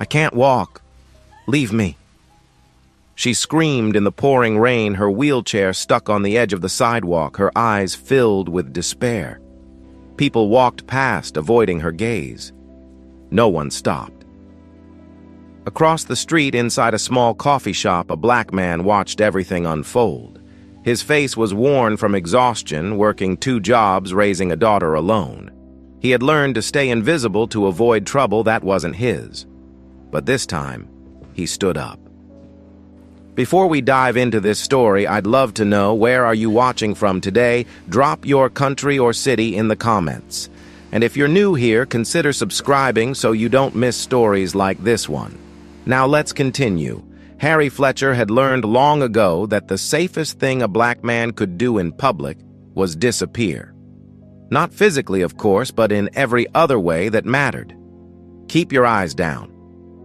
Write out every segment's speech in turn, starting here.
I can't walk. Leave me." She screamed in the pouring rain, her wheelchair stuck on the edge of the sidewalk, her eyes filled with despair. People walked past, avoiding her gaze. No one stopped. Across the street, inside a small coffee shop, a black man watched everything unfold. His face was worn from exhaustion, working 2 jobs, raising a daughter alone. He had learned to stay invisible to avoid trouble that wasn't his. But this time, he stood up. Before we dive into this story, I'd love to know, where are you watching from today? Drop your country or city in the comments. And if you're new here, consider subscribing so you don't miss stories like this one. Now let's continue. Harry Fletcher had learned long ago that the safest thing a black man could do in public was disappear. Not physically, of course, but in every other way that mattered. Keep your eyes down.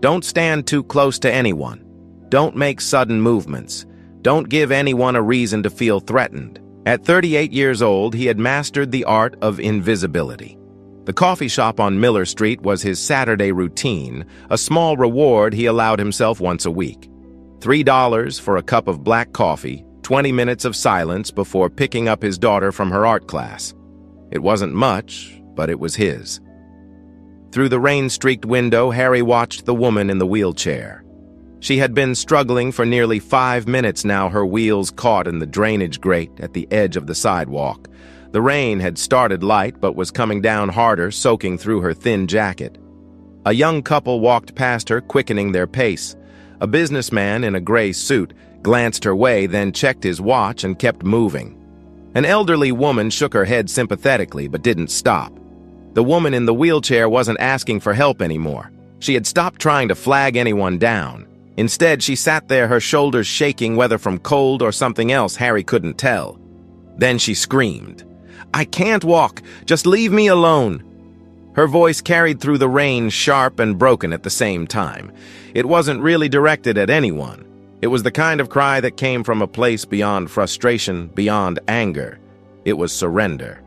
Don't stand too close to anyone. Don't make sudden movements. Don't give anyone a reason to feel threatened. At 38 years old, he had mastered the art of invisibility. The coffee shop on Miller Street was his Saturday routine, a small reward he allowed himself once a week. $3 for a cup of black coffee, 20 minutes of silence before picking up his daughter from her art class. It wasn't much, but it was his. Through the rain-streaked window, Harry watched the woman in the wheelchair. She had been struggling for nearly 5 minutes now, her wheels caught in the drainage grate at the edge of the sidewalk. The rain had started light but was coming down harder, soaking through her thin jacket. A young couple walked past her, quickening their pace. A businessman in a gray suit glanced her way, then checked his watch and kept moving. An elderly woman shook her head sympathetically but didn't stop. The woman in the wheelchair wasn't asking for help anymore. She had stopped trying to flag anyone down. Instead, she sat there, her shoulders shaking, whether from cold or something else Harry couldn't tell. Then she screamed, "I can't walk! Just leave me alone!" Her voice carried through the rain, sharp and broken at the same time. It wasn't really directed at anyone. It was the kind of cry that came from a place beyond frustration, beyond anger. It was surrender.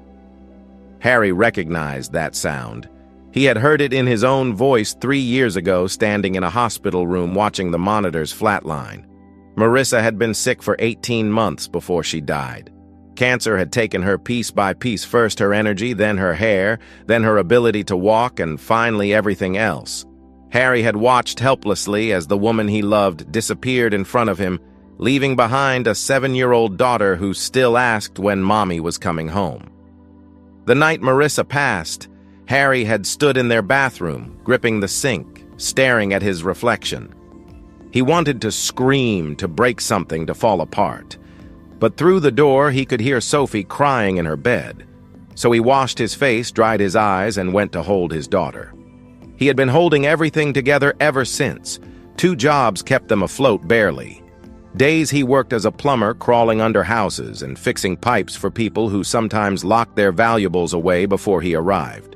Harry recognized that sound. He had heard it in his own voice 3 years ago, standing in a hospital room watching the monitors flatline. Marissa had been sick for 18 months before she died. Cancer had taken her piece by piece, first her energy, then her hair, then her ability to walk, and finally everything else. Harry had watched helplessly as the woman he loved disappeared in front of him, leaving behind a 7-year-old daughter who still asked when Mommy was coming home. The night Marissa passed, Harry had stood in their bathroom, gripping the sink, staring at his reflection. He wanted to scream, to break something, to fall apart. But through the door, he could hear Sophie crying in her bed. So he washed his face, dried his eyes, and went to hold his daughter. He had been holding everything together ever since. 2 jobs kept them afloat barely. Days he worked as a plumber, crawling under houses and fixing pipes for people who sometimes locked their valuables away before he arrived.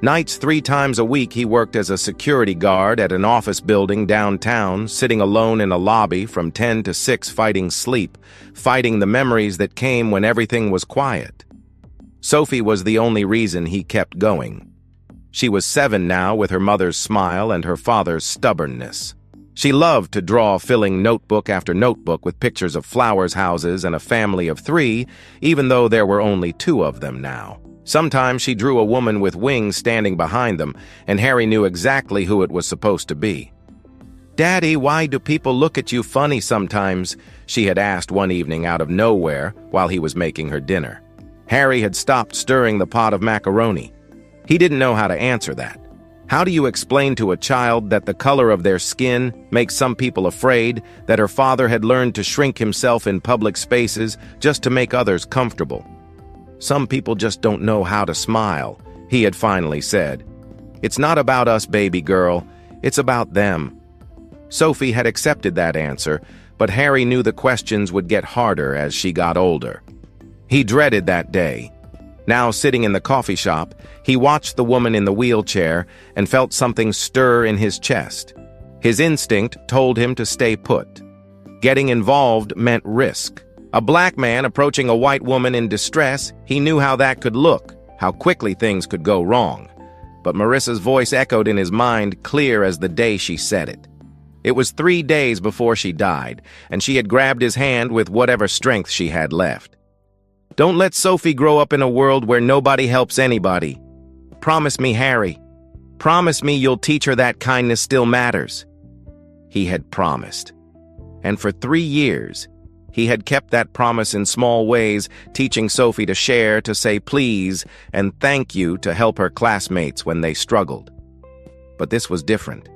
Nights 3 times a week he worked as a security guard at an office building downtown, sitting alone in a lobby from 10 to 6 fighting sleep, fighting the memories that came when everything was quiet. Sophie was the only reason he kept going. She was 7 now, with her mother's smile and her father's stubbornness. She loved to draw, filling notebook after notebook with pictures of flowers, houses, and a family of 3, even though there were only 2 of them now. Sometimes she drew a woman with wings standing behind them, and Harry knew exactly who it was supposed to be. "Daddy, why do people look at you funny sometimes?" she had asked one evening out of nowhere while he was making her dinner. Harry had stopped stirring the pot of macaroni. He didn't know how to answer that. How do you explain to a child that the color of their skin makes some people afraid, that her father had learned to shrink himself in public spaces just to make others comfortable? "Some people just don't know how to smile," he had finally said. "It's not about us, baby girl. It's about them." Sophie had accepted that answer, but Harry knew the questions would get harder as she got older. He dreaded that day. Now, sitting in the coffee shop, he watched the woman in the wheelchair and felt something stir in his chest. His instinct told him to stay put. Getting involved meant risk. A black man approaching a white woman in distress, he knew how that could look, how quickly things could go wrong. but Marissa's voice echoed in his mind, clear as the day she said it. It was 3 days before she died, and she had grabbed his hand with whatever strength she had left. "Don't let Sophie grow up in a world where nobody helps anybody. Promise me, Harry. Promise me you'll teach her that kindness still matters." He had promised. And for 3 years, he had kept that promise in small ways, teaching Sophie to share, to say please, and thank you, to help her classmates when they struggled. But this was different.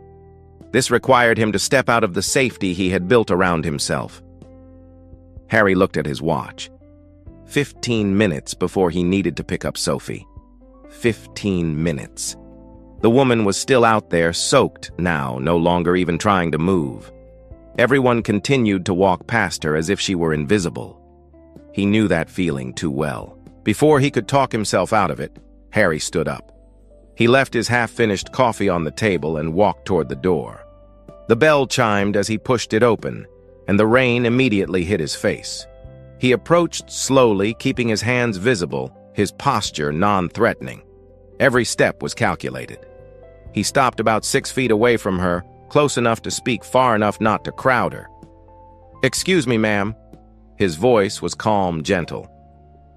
This required him to step out of the safety he had built around himself. Harry looked at his watch. 15 minutes before he needed to pick up Sophie. 15 minutes. The woman was still out there, soaked now, no longer even trying to move. Everyone continued to walk past her as if she were invisible. He knew that feeling too well. Before he could talk himself out of it, Harry stood up. He left his half-finished coffee on the table and walked toward the door. The bell chimed as he pushed it open, and the rain immediately hit his face. He approached slowly, keeping his hands visible, his posture non-threatening. Every step was calculated. He stopped about 6 feet away from her, close enough to speak, far enough not to crowd her. "Excuse me, ma'am." His voice was calm, gentle.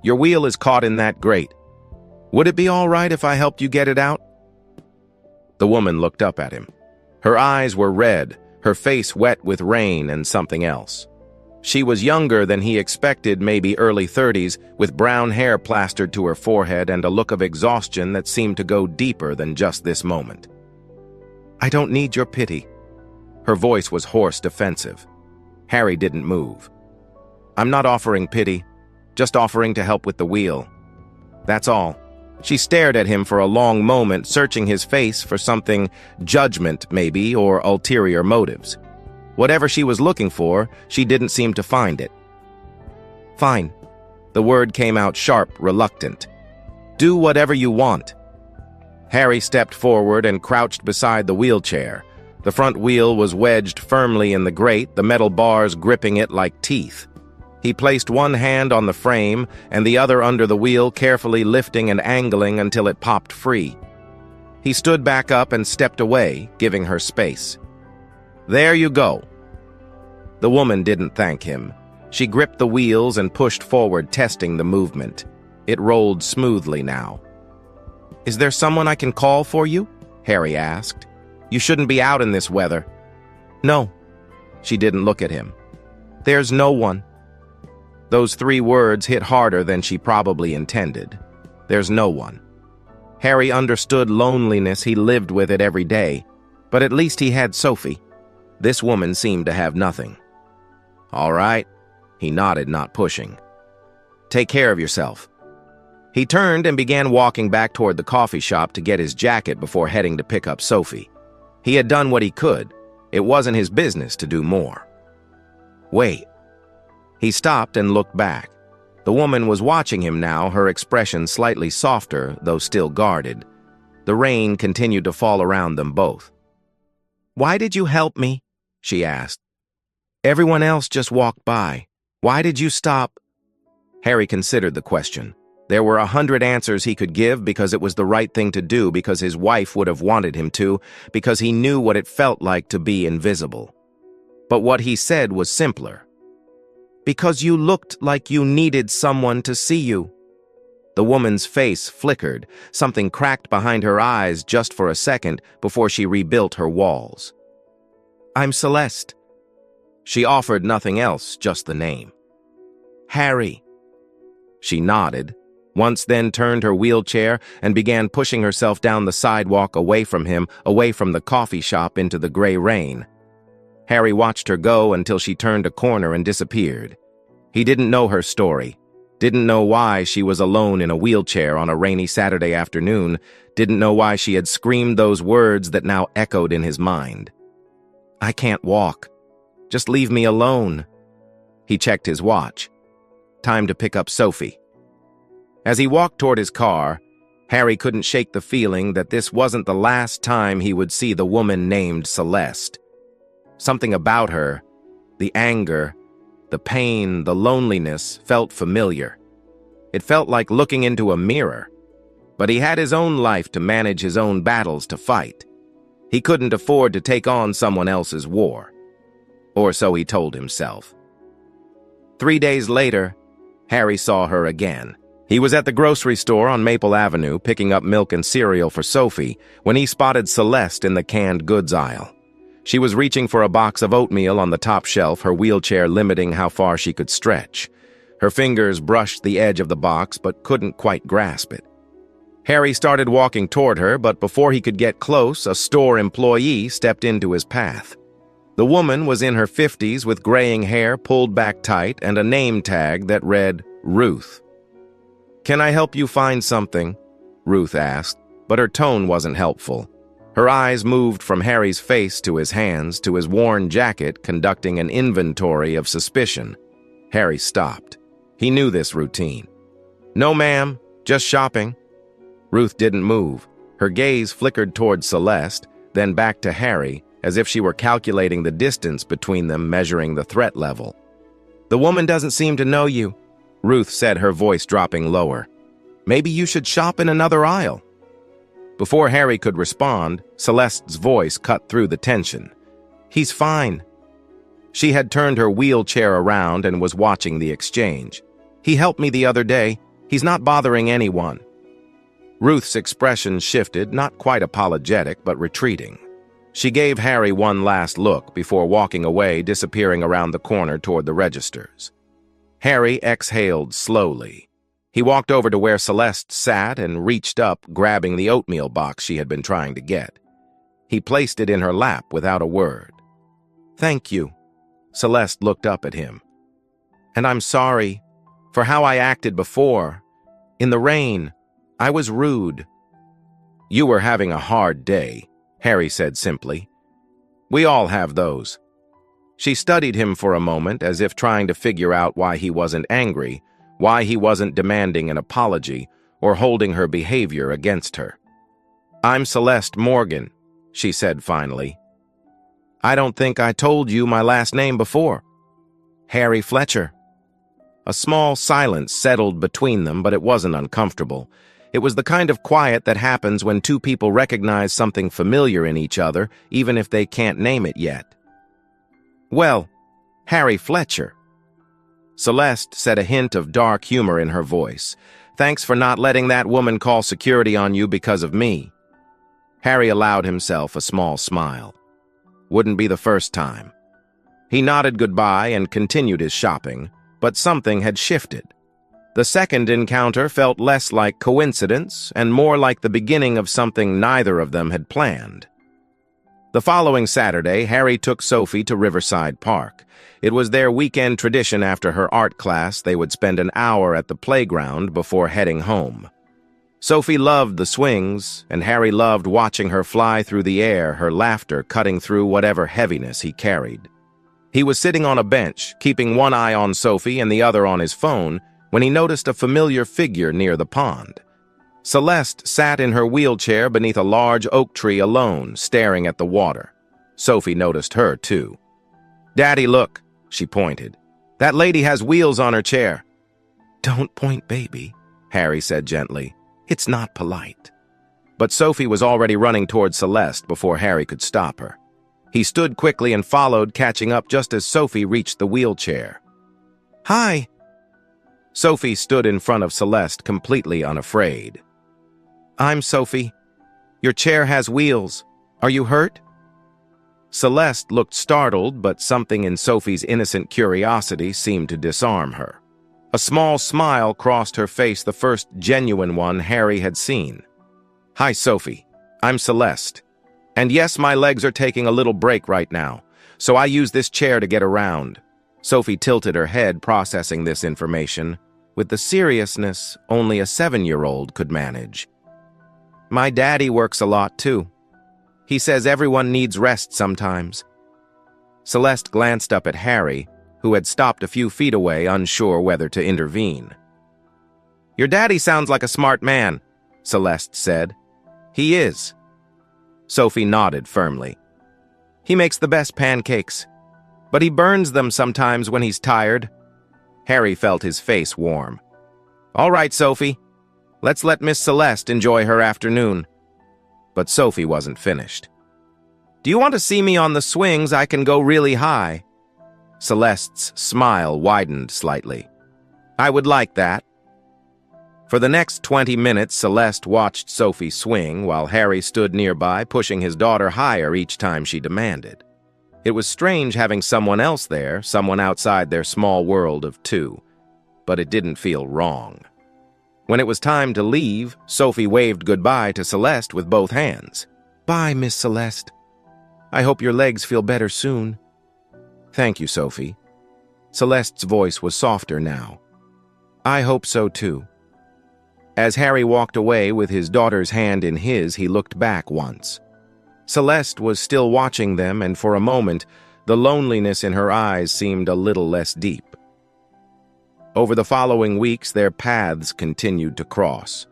"Your wheel is caught in that grate. Would it be all right if I helped you get it out?" The woman looked up at him. Her eyes were red, her face wet with rain and something else. She was younger than he expected, maybe early 30s, with brown hair plastered to her forehead and a look of exhaustion that seemed to go deeper than just this moment. "I don't need your pity." Her voice was hoarse, defensive. Harry didn't move. "I'm not offering pity, just offering to help with the wheel. That's all." She stared at him for a long moment, searching his face for something, judgment maybe, or ulterior motives. Whatever she was looking for, she didn't seem to find it. "Fine." The word came out sharp, reluctant. "Do whatever you want." Harry stepped forward and crouched beside the wheelchair. The front wheel was wedged firmly in the grate, the metal bars gripping it like teeth. He placed one hand on the frame and the other under the wheel, carefully lifting and angling until it popped free. He stood back up and stepped away, giving her space. "There you go." The woman didn't thank him. She gripped the wheels and pushed forward, testing the movement. It rolled smoothly now. "Is there someone I can call for you?" Harry asked. "You shouldn't be out in this weather." "No." She didn't look at him. "There's no one." Those 3 words hit harder than she probably intended. There's no one. Harry understood loneliness. He lived with it every day. But at least he had Sophie. This woman seemed to have nothing. "All right." He nodded, not pushing. "Take care of yourself." He turned and began walking back toward the coffee shop to get his jacket before heading to pick up Sophie. He had done what he could. It wasn't his business to do more. "Wait." He stopped and looked back. The woman was watching him now, her expression slightly softer, though still guarded. The rain continued to fall around them both. "Why did you help me?" she asked. "Everyone else just walked by. Why did you stop?" Harry considered the question. There were 100 answers he could give, because it was the right thing to do, because his wife would have wanted him to, because he knew what it felt like to be invisible. But what he said was simpler. "Because you looked like you needed someone to see you." The woman's face flickered, something cracked behind her eyes just for a second before she rebuilt her walls. "I'm Celeste." She offered nothing else, just the name. "Harry." She nodded, once then turned her wheelchair and began pushing herself down the sidewalk away from him, away from the coffee shop into the gray rain. Harry watched her go until she turned a corner and disappeared. He didn't know her story, didn't know why she was alone in a wheelchair on a rainy Saturday afternoon, didn't know why she had screamed those words that now echoed in his mind. "I can't walk. Just leave me alone." He checked his watch. Time to pick up Sophie. As he walked toward his car, Harry couldn't shake the feeling that this wasn't the last time he would see the woman named Celeste. Something about her, the anger, the pain, the loneliness, felt familiar. It felt like looking into a mirror. But he had his own life to manage, his own battles to fight. He couldn't afford to take on someone else's war. Or so he told himself. 3 days later, Harry saw her again. He was at the grocery store on Maple Avenue picking up milk and cereal for Sophie when he spotted Celeste in the canned goods aisle. She was reaching for a box of oatmeal on the top shelf, her wheelchair limiting how far she could stretch. Her fingers brushed the edge of the box but couldn't quite grasp it. Harry started walking toward her, but before he could get close, a store employee stepped into his path. The woman was in her 50s with graying hair pulled back tight and a name tag that read Ruth. "Can I help you find something?" Ruth asked, but her tone wasn't helpful. Her eyes moved from Harry's face to his hands to his worn jacket, conducting an inventory of suspicion. Harry stopped. He knew this routine. "No, ma'am, just shopping." Ruth didn't move. Her gaze flickered toward Celeste, then back to Harry, as if she were calculating the distance between them, measuring the threat level. "The woman doesn't seem to know you," Ruth said, her voice dropping lower. "Maybe you should shop in another aisle." Before Harry could respond, Celeste's voice cut through the tension. "He's fine." She had turned her wheelchair around and was watching the exchange. "He helped me the other day. He's not bothering anyone." Ruth's expression shifted, not quite apologetic, but retreating. She gave Harry one last look before walking away, disappearing around the corner toward the registers. Harry exhaled slowly. He walked over to where Celeste sat and reached up, grabbing the oatmeal box she had been trying to get. He placed it in her lap without a word. "Thank you." Celeste looked up at him. "And I'm sorry for how I acted before. In the rain, I was rude." "You were having a hard day," Harry said simply. "We all have those." She studied him for a moment, as if trying to figure out why he wasn't angry, why he wasn't demanding an apology or holding her behavior against her. "I'm Celeste Morgan," she said finally. "I don't think I told you my last name before." "Harry Fletcher." A small silence settled between them, but it wasn't uncomfortable. It was the kind of quiet that happens when two people recognize something familiar in each other, even if they can't name it yet. "Well, Harry Fletcher." Celeste said, a hint of dark humor in her voice. "Thanks for not letting that woman call security on you because of me." Harry allowed himself a small smile. Wouldn't be the first time. He nodded goodbye and continued his shopping, but something had shifted. The second encounter felt less like coincidence and more like the beginning of something neither of them had planned. The following Saturday, Harry took Sophie to Riverside Park. It was their weekend tradition. After her art class, they would spend an hour at the playground before heading home. Sophie loved the swings, and Harry loved watching her fly through the air, her laughter cutting through whatever heaviness he carried. He was sitting on a bench, keeping one eye on Sophie and the other on his phone, when he noticed a familiar figure near the pond. Celeste sat in her wheelchair beneath a large oak tree alone, staring at the water. Sophie noticed her, too. "Daddy, look," she pointed. "That lady has wheels on her chair." "Don't point, baby," Harry said gently. "It's not polite." But Sophie was already running toward Celeste before Harry could stop her. He stood quickly and followed, catching up just as Sophie reached the wheelchair. "Hi." Sophie stood in front of Celeste, completely unafraid. "I'm Sophie. Your chair has wheels. Are you hurt?" Celeste looked startled, but something in Sophie's innocent curiosity seemed to disarm her. A small smile crossed her face, the first genuine one Harry had seen. "Hi, Sophie. I'm Celeste. And yes, my legs are taking a little break right now, so I use this chair to get around." Sophie tilted her head, processing this information with the seriousness only a 7-year-old could manage. "My daddy works a lot, too. He says everyone needs rest sometimes." Celeste glanced up at Harry, who had stopped a few feet away, unsure whether to intervene. "Your daddy sounds like a smart man," Celeste said. "He is." Sophie nodded firmly. "He makes the best pancakes, but he burns them sometimes when he's tired." Harry felt his face warm. "All right, Sophie. Let's let Miss Celeste enjoy her afternoon." But Sophie wasn't finished. "Do you want to see me on the swings? I can go really high." Celeste's smile widened slightly. "I would like that." For the next 20 minutes, Celeste watched Sophie swing while Harry stood nearby, pushing his daughter higher each time she demanded. It was strange having someone else there, someone outside their small world of two, but it didn't feel wrong. When it was time to leave, Sophie waved goodbye to Celeste with both hands. "Bye, Miss Celeste. I hope your legs feel better soon." "Thank you, Sophie." Celeste's voice was softer now. "I hope so, too." As Harry walked away with his daughter's hand in his, he looked back once. Celeste was still watching them, and for a moment, the loneliness in her eyes seemed a little less deep. Over the following weeks, their paths continued to cross.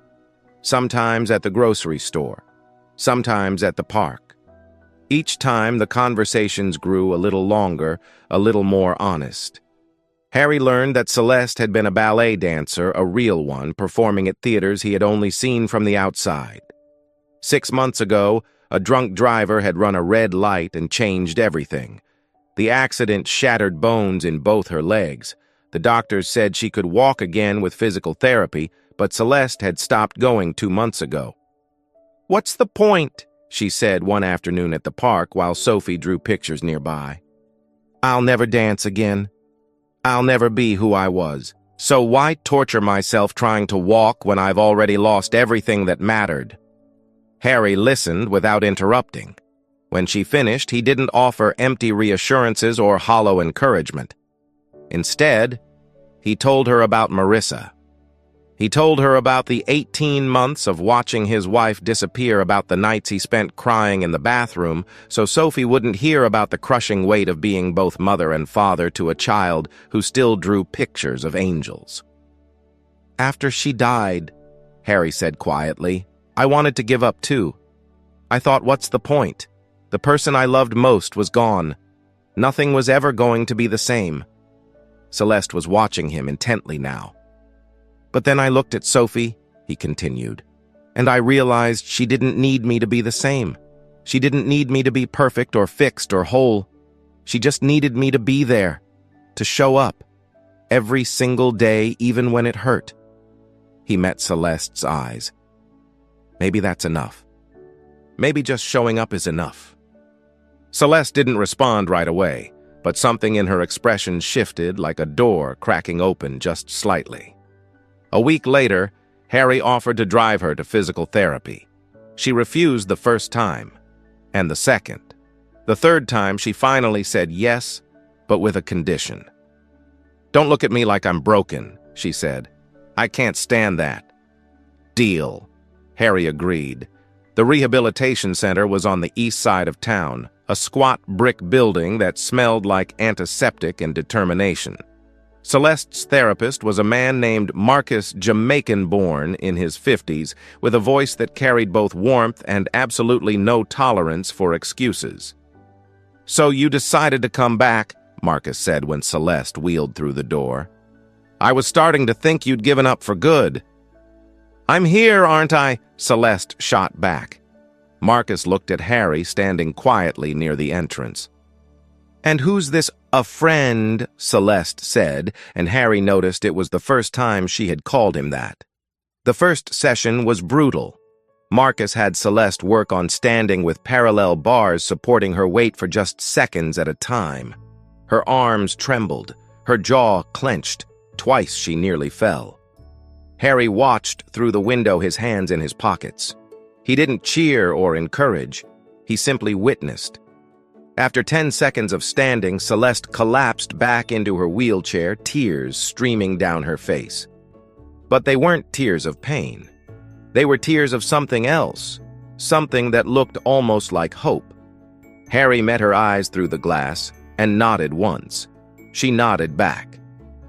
Sometimes at the grocery store, sometimes at the park. Each time, the conversations grew a little longer, a little more honest. Harry learned that Celeste had been a ballet dancer, a real one, performing at theaters he had only seen from the outside. 6 months ago, a drunk driver had run a red light and changed everything. The accident shattered bones in both her legs. The doctors said she could walk again with physical therapy, but Celeste had stopped going 2 months ago. "What's the point?" she said one afternoon at the park while Sophie drew pictures nearby. "I'll never dance again. I'll never be who I was. So why torture myself trying to walk when I've already lost everything that mattered?" Harry listened without interrupting. When she finished, he didn't offer empty reassurances or hollow encouragement. Instead, he told her about Marissa. He told her about the 18 months of watching his wife disappear, about the nights he spent crying in the bathroom, so Sophie wouldn't hear about the crushing weight of being both mother and father to a child who still drew pictures of angels. "After she died," Harry said quietly, "I wanted to give up too. I thought, what's the point? The person I loved most was gone. Nothing was ever going to be the same." Celeste was watching him intently now. "But then I looked at Sophie," he continued, "and I realized she didn't need me to be the same. She didn't need me to be perfect or fixed or whole. She just needed me to be there, to show up, every single day, even when it hurt." He met Celeste's eyes. "Maybe that's enough. Maybe just showing up is enough." Celeste didn't respond right away, but something in her expression shifted like a door cracking open just slightly. A week later, Harry offered to drive her to physical therapy. She refused the first time, and the second. The third time, she finally said yes, but with a condition. "Don't look at me like I'm broken," she said. "I can't stand that." "Deal," Harry agreed. The rehabilitation center was on the east side of town, a squat brick building that smelled like antiseptic and determination. Celeste's therapist was a man named Marcus, Jamaican-born in his 50s, with a voice that carried both warmth and absolutely no tolerance for excuses. "So you decided to come back," Marcus said when Celeste wheeled through the door. "I was starting to think you'd given up for good." "I'm here, aren't I?" Celeste shot back. Marcus looked at Harry, standing quietly near the entrance. "And who's this a friend?" Celeste said, and Harry noticed it was the first time she had called him that. The first session was brutal. Marcus had Celeste work on standing with parallel bars supporting her weight for just seconds at a time. Her arms trembled, her jaw clenched. Twice she nearly fell. Harry watched through the window, his hands in his pockets. He didn't cheer or encourage. He simply witnessed. After 10 seconds of standing, Celeste collapsed back into her wheelchair, tears streaming down her face. But they weren't tears of pain. They were tears of something else, something that looked almost like hope. Harry met her eyes through the glass and nodded once. She nodded back.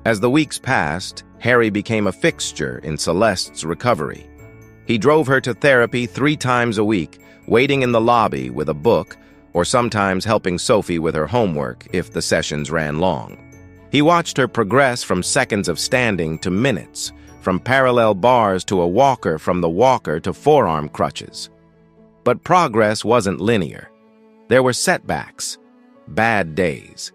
As the weeks passed, Harry became a fixture in Celeste's recovery. He drove her to therapy 3 times a week, waiting in the lobby with a book, or sometimes helping Sophie with her homework if the sessions ran long. He watched her progress from seconds of standing to minutes, from parallel bars to a walker, from the walker to forearm crutches. But progress wasn't linear. There were setbacks, bad days.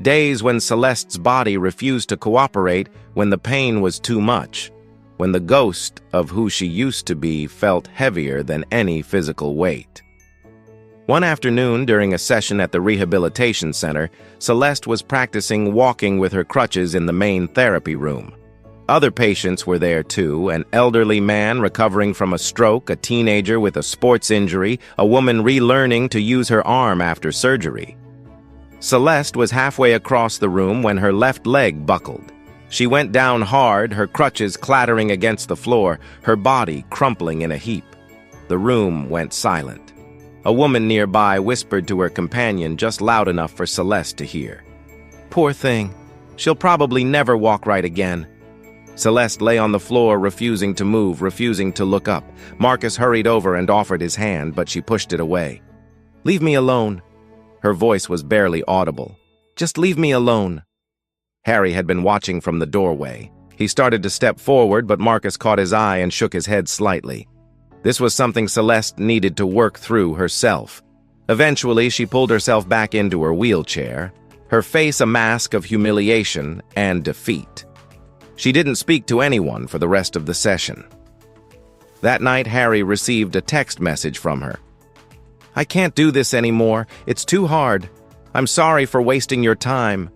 Days when Celeste's body refused to cooperate, when the pain was too much, when the ghost of who she used to be felt heavier than any physical weight. One afternoon, during a session at the rehabilitation center, Celeste was practicing walking with her crutches in the main therapy room. Other patients were there too, an elderly man recovering from a stroke, a teenager with a sports injury, a woman relearning to use her arm after surgery. Celeste was halfway across the room when her left leg buckled. She went down hard, her crutches clattering against the floor, her body crumpling in a heap. The room went silent. A woman nearby whispered to her companion just loud enough for Celeste to hear. "Poor thing. She'll probably never walk right again." Celeste lay on the floor, refusing to move, refusing to look up. Marcus hurried over and offered his hand, but she pushed it away. "Leave me alone." Her voice was barely audible. "Just leave me alone." Harry had been watching from the doorway. He started to step forward, but Marcus caught his eye and shook his head slightly. This was something Celeste needed to work through herself. Eventually, she pulled herself back into her wheelchair, her face a mask of humiliation and defeat. She didn't speak to anyone for the rest of the session. That night, Harry received a text message from her. "I can't do this anymore. It's too hard. I'm sorry for wasting your time."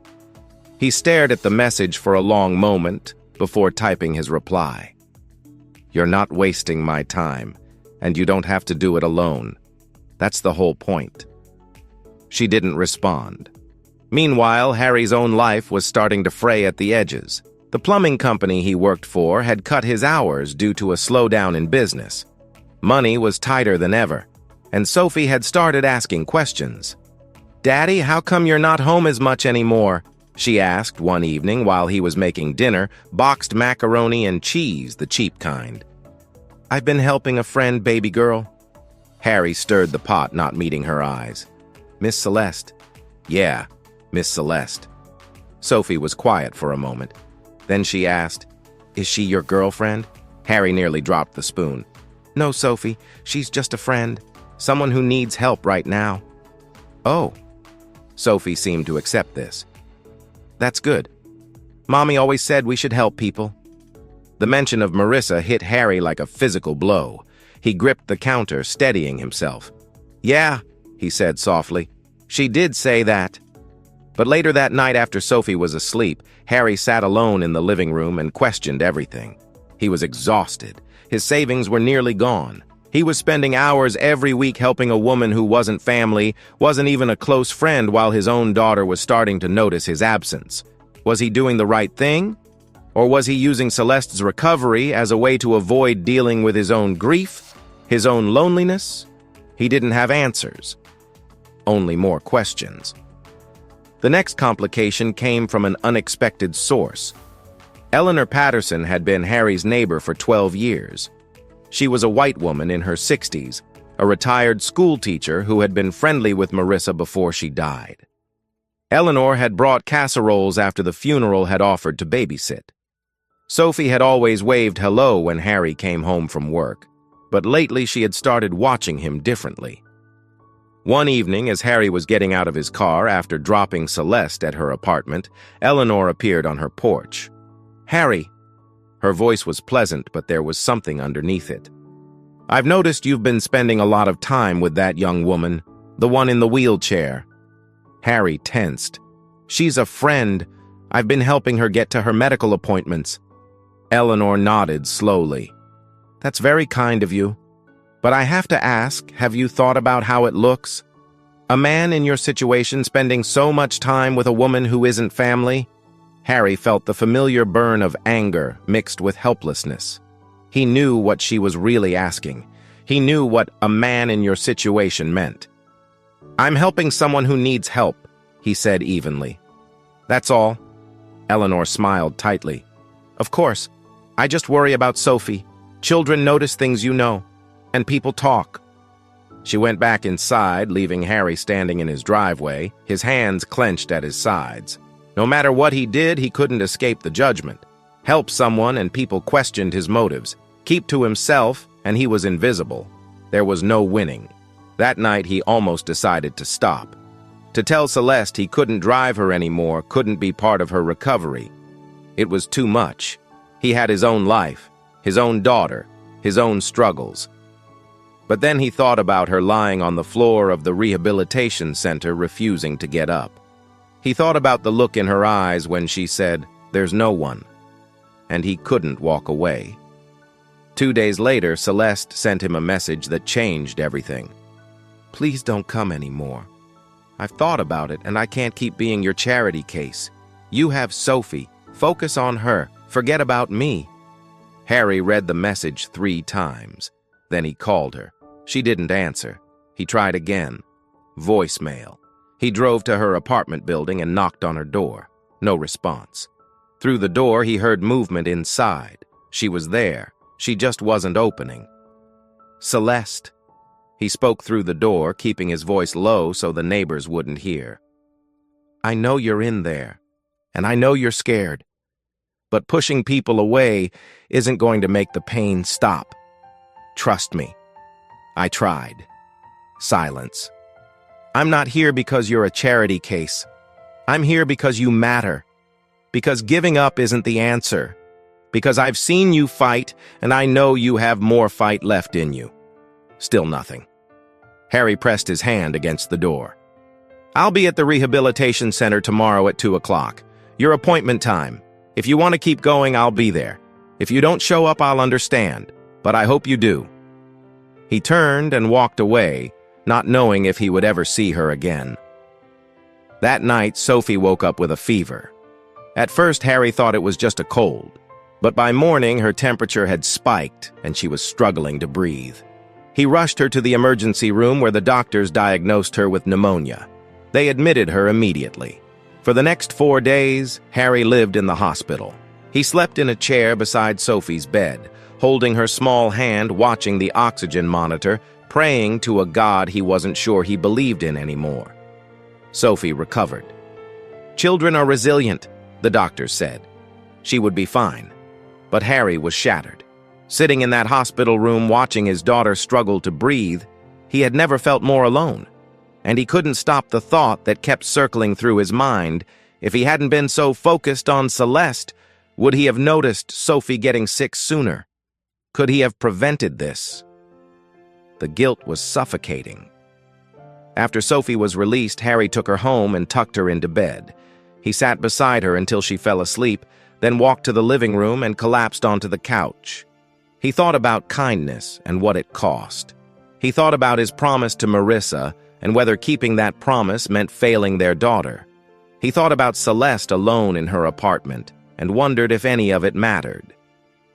He stared at the message for a long moment before typing his reply. "You're not wasting my time, and you don't have to do it alone. That's the whole point." She didn't respond. Meanwhile, Harry's own life was starting to fray at the edges. The plumbing company he worked for had cut his hours due to a slowdown in business. Money was tighter than ever, and Sophie had started asking questions. "Daddy, how come you're not home as much anymore?" she asked one evening while he was making dinner, boxed macaroni and cheese, the cheap kind. "I've been helping a friend, baby girl." Harry stirred the pot, not meeting her eyes. "Miss Celeste?" "Yeah, Miss Celeste." Sophie was quiet for a moment. Then she asked, "Is she your girlfriend?" Harry nearly dropped the spoon. "No, Sophie, she's just a friend. Someone who needs help right now." "Oh." Sophie seemed to accept this. "That's good. Mommy always said we should help people." The mention of Marissa hit Harry like a physical blow. He gripped the counter, steadying himself. "Yeah," he said softly. "She did say that." But later that night, after Sophie was asleep, Harry sat alone in the living room and questioned everything. He was exhausted. His savings were nearly gone. He was spending hours every week helping a woman who wasn't family, wasn't even a close friend, while his own daughter was starting to notice his absence. Was he doing the right thing? Or was he using Celeste's recovery as a way to avoid dealing with his own grief, his own loneliness? He didn't have answers. Only more questions. The next complication came from an unexpected source. Eleanor Patterson had been Harry's neighbor for 12 years. She was a white woman in her 60s, a retired school teacher who had been friendly with Marissa before she died. Eleanor had brought casseroles after the funeral, had offered to babysit. Sophie had always waved hello when Harry came home from work, but lately she had started watching him differently. One evening, as Harry was getting out of his car after dropping Celeste at her apartment, Eleanor appeared on her porch. "Harry." Her voice was pleasant, but there was something underneath it. "I've noticed you've been spending a lot of time with that young woman, the one in the wheelchair." Harry tensed. "She's a friend. I've been helping her get to her medical appointments." Eleanor nodded slowly. "That's very kind of you. But I have to ask, have you thought about how it looks? A man in your situation spending so much time with a woman who isn't family?" Harry felt the familiar burn of anger mixed with helplessness. He knew what she was really asking. He knew what a man in your situation meant. "I'm helping someone who needs help," he said evenly. "That's all." Eleanor smiled tightly. "Of course. I just worry about Sophie. Children notice things, you know. And people talk." She went back inside, leaving Harry standing in his driveway, his hands clenched at his sides. No matter what he did, he couldn't escape the judgment. Help someone and people questioned his motives. Keep to himself and he was invisible. There was no winning. That night he almost decided to stop. To tell Celeste he couldn't drive her anymore, couldn't be part of her recovery. It was too much. He had his own life, his own daughter, his own struggles. But then he thought about her lying on the floor of the rehabilitation center, refusing to get up. He thought about the look in her eyes when she said, "There's no one." And he couldn't walk away. 2 days later, Celeste sent him a message that changed everything. "Please don't come anymore. I've thought about it and I can't keep being your charity case. You have Sophie. Focus on her. Forget about me." Harry read the message 3 times. Then he called her. She didn't answer. He tried again. Voicemail. He drove to her apartment building and knocked on her door. No response. Through the door, he heard movement inside. She was there. She just wasn't opening. "Celeste." He spoke through the door, keeping his voice low so the neighbors wouldn't hear. "I know you're in there, and I know you're scared. But pushing people away isn't going to make the pain stop. Trust me. I tried." Silence. "I'm not here because you're a charity case. I'm here because you matter. Because giving up isn't the answer. Because I've seen you fight, and I know you have more fight left in you." Still nothing. Harry pressed his hand against the door. "I'll be at the rehabilitation center tomorrow at 2 o'clock. Your appointment time. If you want to keep going, I'll be there. If you don't show up, I'll understand. But I hope you do." He turned and walked away, not knowing if he would ever see her again. That night, Sophie woke up with a fever. At first, Harry thought it was just a cold. But by morning, her temperature had spiked, and she was struggling to breathe. He rushed her to the emergency room where the doctors diagnosed her with pneumonia. They admitted her immediately. For the next 4 days, Harry lived in the hospital. He slept in a chair beside Sophie's bed, holding her small hand, watching the oxygen monitor, praying to a God he wasn't sure he believed in anymore. Sophie recovered. "Children are resilient," the doctors said. She would be fine. But Harry was shattered. Sitting in that hospital room watching his daughter struggle to breathe, he had never felt more alone. And he couldn't stop the thought that kept circling through his mind. If he hadn't been so focused on Celeste, would he have noticed Sophie getting sick sooner? Could he have prevented this? The guilt was suffocating. After Sophie was released, Harry took her home and tucked her into bed. He sat beside her until she fell asleep, then walked to the living room and collapsed onto the couch. He thought about kindness and what it cost. He thought about his promise to Marissa and whether keeping that promise meant failing their daughter. He thought about Celeste alone in her apartment and wondered if any of it mattered.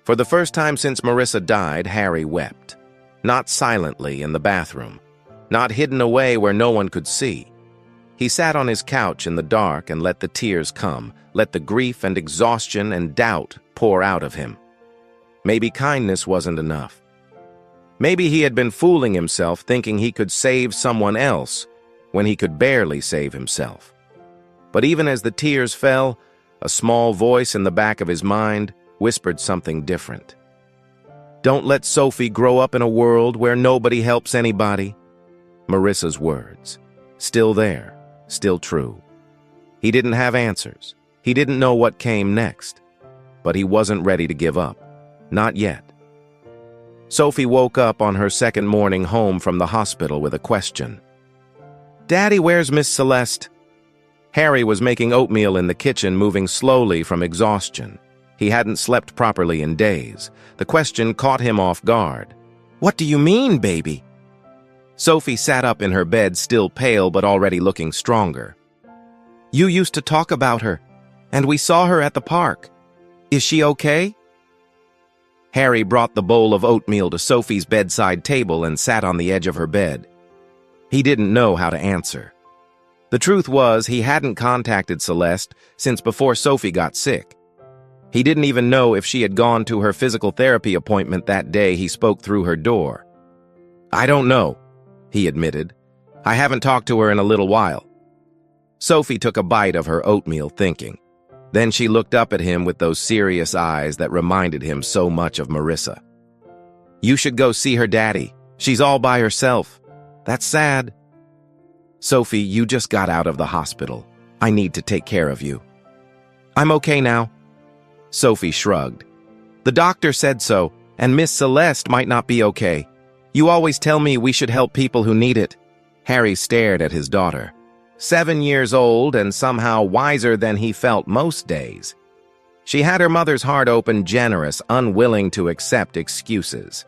For the first time since Marissa died, Harry wept. Not silently in the bathroom, not hidden away where no one could see. He sat on his couch in the dark and let the tears come, let the grief and exhaustion and doubt pour out of him. Maybe kindness wasn't enough. Maybe he had been fooling himself thinking he could save someone else when he could barely save himself. But even as the tears fell, a small voice in the back of his mind whispered something different. "Don't let Sophie grow up in a world where nobody helps anybody." Marissa's words. Still there, still true. He didn't have answers. He didn't know what came next. But he wasn't ready to give up. Not yet. Sophie woke up on her second morning home from the hospital with a question. "Daddy, where's Miss Celeste?" Harry was making oatmeal in the kitchen, moving slowly from exhaustion. He hadn't slept properly in days. The question caught him off guard. "What do you mean, baby?" Sophie sat up in her bed, still pale but already looking stronger. "You used to talk about her, and we saw her at the park. Is she okay?" Harry brought the bowl of oatmeal to Sophie's bedside table and sat on the edge of her bed. He didn't know how to answer. The truth was, he hadn't contacted Celeste since before Sophie got sick. He didn't even know if she had gone to her physical therapy appointment that day he spoke through her door. "I don't know," he admitted. "I haven't talked to her in a little while." Sophie took a bite of her oatmeal, thinking. Then she looked up at him with those serious eyes that reminded him so much of Marissa. "You should go see her daddy. She's all by herself. That's sad." "Sophie, you just got out of the hospital. I need to take care of you." "I'm okay now." Sophie shrugged. "The doctor said so, and Miss Celeste might not be okay. You always tell me we should help people who need it." Harry stared at his daughter. 7 years old and somehow wiser than he felt most days. She had her mother's heart open, generous, unwilling to accept excuses.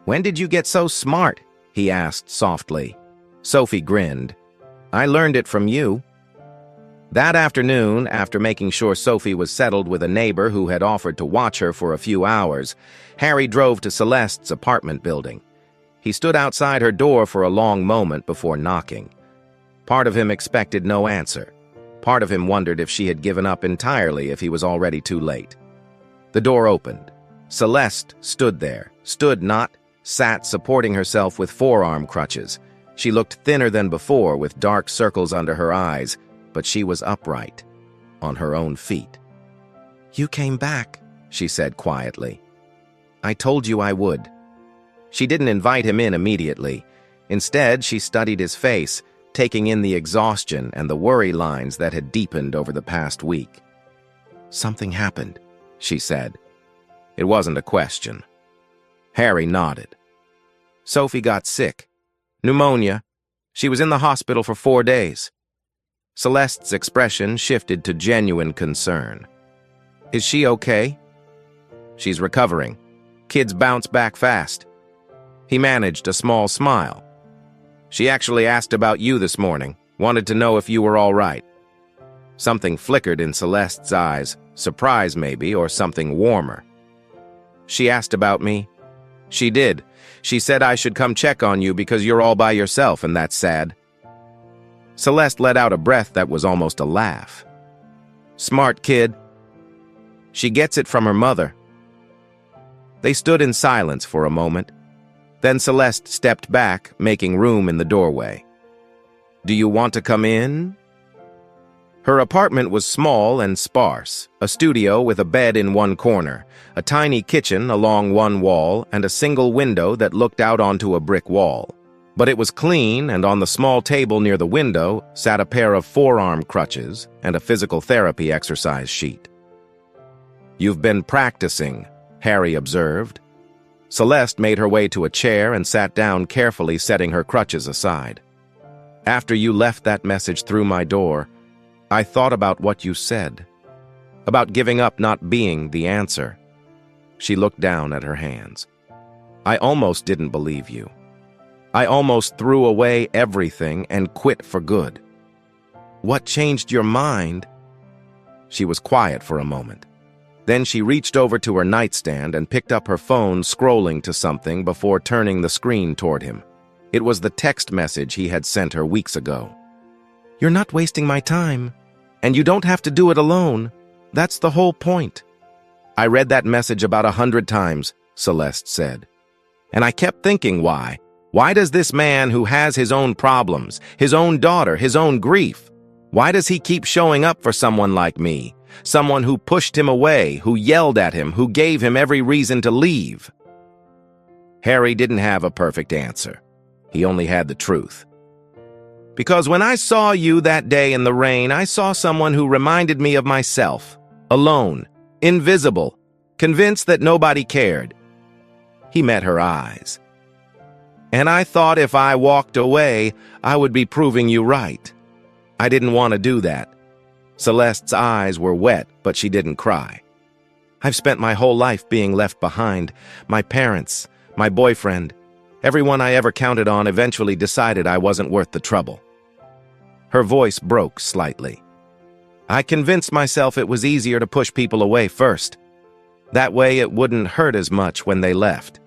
"When did you get so smart?" he asked softly. Sophie grinned. "I learned it from you." That afternoon, after making sure Sophie was settled with a neighbor who had offered to watch her for a few hours, Harry drove to Celeste's apartment building. He stood outside her door for a long moment before knocking. Part of him expected no answer. Part of him wondered if she had given up entirely if he was already too late. The door opened. Celeste stood there, sat supporting herself with forearm crutches. She looked thinner than before, with dark circles under her eyes, but she was upright, on her own feet. "You came back," she said quietly. "I told you I would." She didn't invite him in immediately. Instead, she studied his face, taking in the exhaustion and the worry lines that had deepened over the past week. "Something happened," she said. It wasn't a question. Harry nodded. "Sophie got sick. Pneumonia. She was in the hospital for 4 days." Celeste's expression shifted to genuine concern. "Is she okay?" "She's recovering. Kids bounce back fast." He managed a small smile. "She actually asked about you this morning, wanted to know if you were all right." Something flickered in Celeste's eyes, surprise maybe, or something warmer. "She asked about me?" "She did. She said I should come check on you because you're all by yourself, and that's sad." Celeste let out a breath that was almost a laugh. "Smart kid. She gets it from her mother." They stood in silence for a moment. Then Celeste stepped back, making room in the doorway. "Do you want to come in?" Her apartment was small and sparse, a studio with a bed in one corner, a tiny kitchen along one wall, and a single window that looked out onto a brick wall. But it was clean, and on the small table near the window sat a pair of forearm crutches and a physical therapy exercise sheet. "You've been practicing," Harry observed. Celeste made her way to a chair and sat down, carefully setting her crutches aside. "After you left that message through my door, I thought about what you said, about giving up not being the answer." She looked down at her hands. "I almost didn't believe you. I almost threw away everything and quit for good." "What changed your mind?" She was quiet for a moment. Then she reached over to her nightstand and picked up her phone, scrolling to something before turning the screen toward him. It was the text message he had sent her weeks ago. "You're not wasting my time, and you don't have to do it alone. That's the whole point." "I read that message about 100 times, Celeste said. "And I kept thinking, why? Why does this man who has his own problems, his own daughter, his own grief, why does he keep showing up for someone like me? Someone who pushed him away, who yelled at him, who gave him every reason to leave?" Harry didn't have a perfect answer. He only had the truth. "Because when I saw you that day in the rain, I saw someone who reminded me of myself. Alone, invisible, convinced that nobody cared." He met her eyes. "And I thought if I walked away, I would be proving you right. I didn't want to do that." Celeste's eyes were wet, but she didn't cry. "I've spent my whole life being left behind. My parents, my boyfriend, everyone I ever counted on eventually decided I wasn't worth the trouble." Her voice broke slightly. "I convinced myself it was easier to push people away first. That way it wouldn't hurt as much when they left."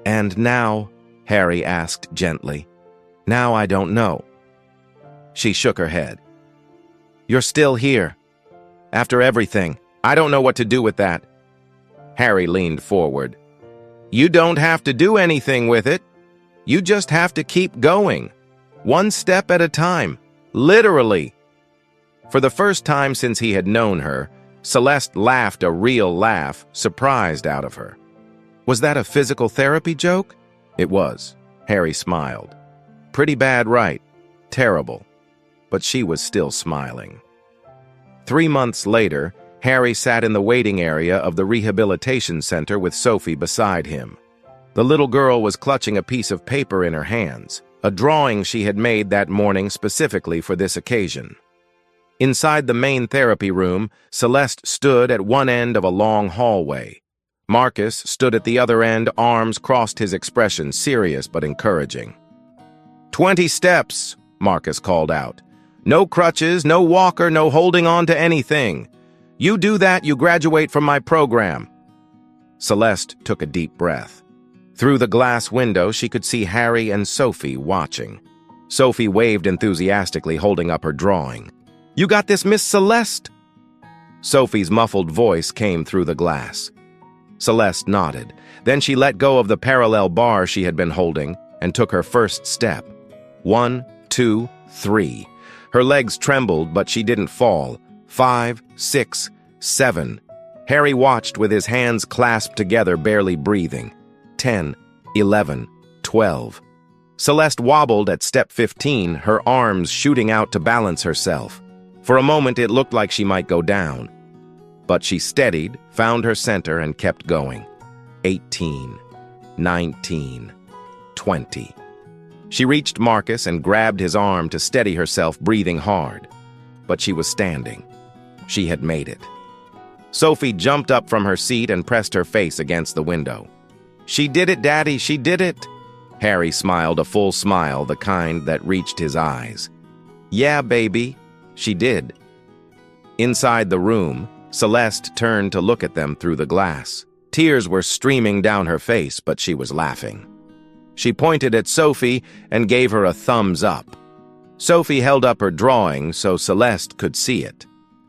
"And now?" Harry asked gently. "Now I don't know." She shook her head. "You're still here. After everything, I don't know what to do with that." Harry leaned forward. "You don't have to do anything with it. You just have to keep going. One step at a time. Literally." For the first time since he had known her, Celeste laughed a real laugh, surprised out of her. Was that a physical therapy joke? It was. Harry smiled. Pretty bad, right? Terrible. But she was still smiling. 3 months later, Harry sat in the waiting area of the rehabilitation center with Sophie beside him. The little girl was clutching a piece of paper in her hands, a drawing she had made that morning specifically for this occasion. Inside the main therapy room, Celeste stood at one end of a long hallway. Marcus stood at the other end, arms crossed, his expression serious but encouraging. 20 steps, Marcus called out. No crutches, no walker, no holding on to anything. You do that, you graduate from my program. Celeste took a deep breath. Through the glass window, she could see Harry and Sophie watching. Sophie waved enthusiastically, holding up her drawing. You got this, Miss Celeste? Sophie's muffled voice came through the glass. Celeste nodded. Then she let go of the parallel bar she had been holding and took her first step. 1, 2, 3. Her legs trembled, but she didn't fall. 5, 6, 7. Harry watched with his hands clasped together, barely breathing. 10, 11, 12. Celeste wobbled at step 15, her arms shooting out to balance herself. For a moment, it looked like she might go down. But she steadied, found her center, and kept going. 18, 19, 20. She reached Marcus and grabbed his arm to steady herself, breathing hard. But she was standing. She had made it. Sophie jumped up from her seat and pressed her face against the window. She did it, Daddy, she did it. Harry smiled, a full smile, the kind that reached his eyes. Yeah, baby, she did. Inside the room, Celeste turned to look at them through the glass. Tears were streaming down her face, but she was laughing. She pointed at Sophie and gave her a thumbs up. Sophie held up her drawing so Celeste could see it.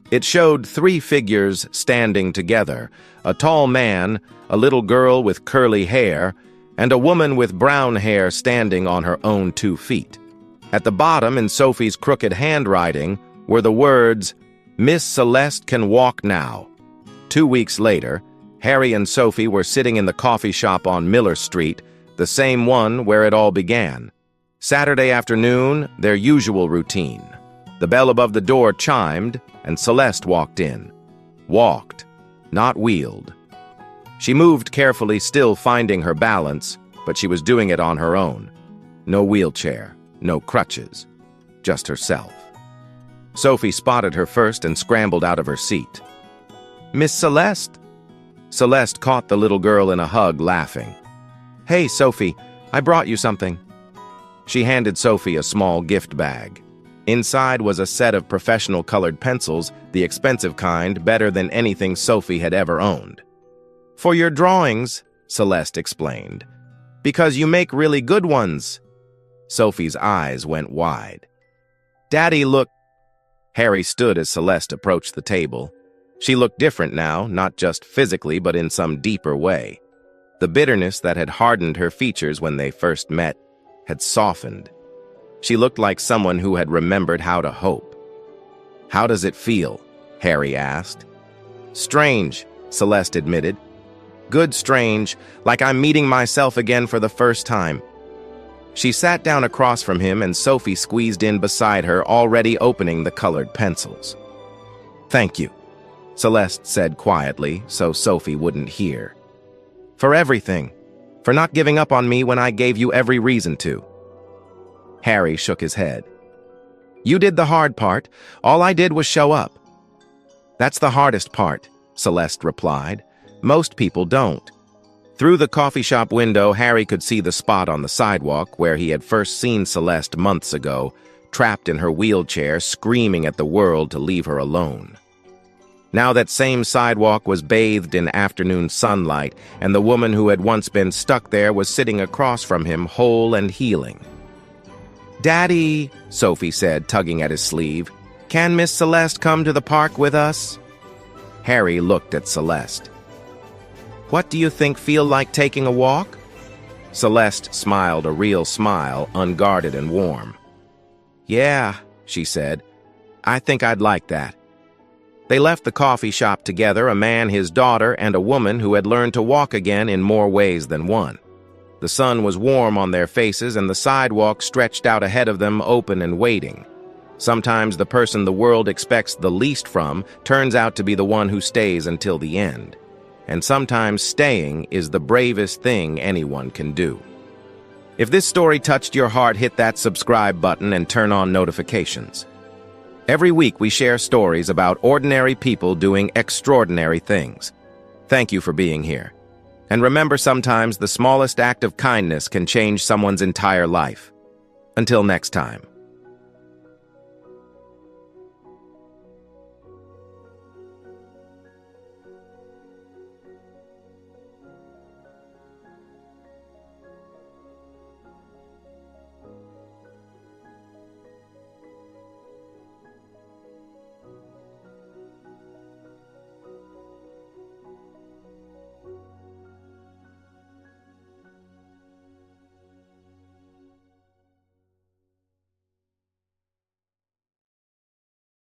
It showed 3 figures standing together, a tall man, a little girl with curly hair, and a woman with brown hair standing on her own 2 feet. At the bottom, in Sophie's crooked handwriting, were the words, Miss Celeste can walk now. 2 weeks later, Harry and Sophie were sitting in the coffee shop on Miller Street, the same one where it all began. Saturday afternoon, their usual routine. The bell above the door chimed, and Celeste walked in. Walked, not wheeled. She moved carefully, still finding her balance, but she was doing it on her own. No wheelchair, no crutches, just herself. Sophie spotted her first and scrambled out of her seat. Miss Celeste? Celeste caught the little girl in a hug, laughing. Hey, Sophie, I brought you something. She handed Sophie a small gift bag. Inside was a set of professional colored pencils, the expensive kind, better than anything Sophie had ever owned. For your drawings, Celeste explained. Because you make really good ones. Sophie's eyes went wide. Daddy, look. Harry stood as Celeste approached the table. She looked different now, not just physically, but in some deeper way. The bitterness that had hardened her features when they first met had softened. She looked like someone who had remembered how to hope. How does it feel? Harry asked. Strange, Celeste admitted. Good strange, like I'm meeting myself again for the first time. She sat down across from him and Sophie squeezed in beside her, already opening the colored pencils. Thank you, Celeste said quietly so Sophie wouldn't hear. For everything. For not giving up on me when I gave you every reason to. Harry shook his head. You did the hard part. All I did was show up. That's the hardest part, Celeste replied. Most people don't. Through the coffee shop window, Harry could see the spot on the sidewalk where he had first seen Celeste months ago, trapped in her wheelchair, screaming at the world to leave her alone. Now that same sidewalk was bathed in afternoon sunlight, and the woman who had once been stuck there was sitting across from him, whole and healing. Daddy, Sophie said, tugging at his sleeve, can Miss Celeste come to the park with us? Harry looked at Celeste. What do you think feel like taking a walk? Celeste smiled a real smile, unguarded and warm. Yeah, she said. I think I'd like that. They left the coffee shop together, a man, his daughter, and a woman who had learned to walk again in more ways than one. The sun was warm on their faces, and the sidewalk stretched out ahead of them, open and waiting. Sometimes the person the world expects the least from turns out to be the one who stays until the end. And sometimes staying is the bravest thing anyone can do. If this story touched your heart, hit that subscribe button and turn on notifications. Every week we share stories about ordinary people doing extraordinary things. Thank you for being here. And remember, sometimes the smallest act of kindness can change someone's entire life. Until next time.